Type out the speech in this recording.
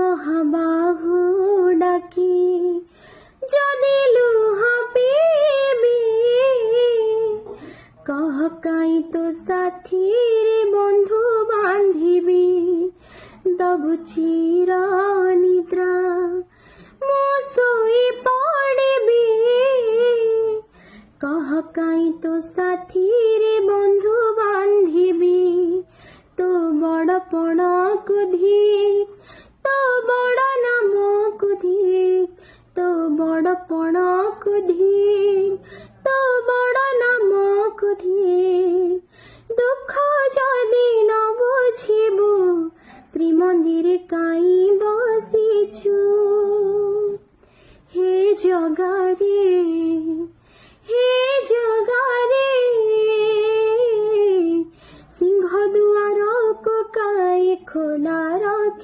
মহাবাহু ডাকি যদি লুহ পিবি কহ কাই তো সাথী রে বন্ধু বান্ধিবি দবু চির নিদ্রা মু শোই পড়িবি কহ কাই তো সাথী রে বন্ধু বান্ধিবি তো বড় পণকু ধিক তো বড় নামকু ধিক তো বড় পণকু ধিক তো বড় নামকু ধিক দুঃখ যদি ন বুঝিবু শ্রীমন্দিরে কাই বসিছু হে জগারে হে জগারে সিংহ দুয়ার को काई खोला रखी।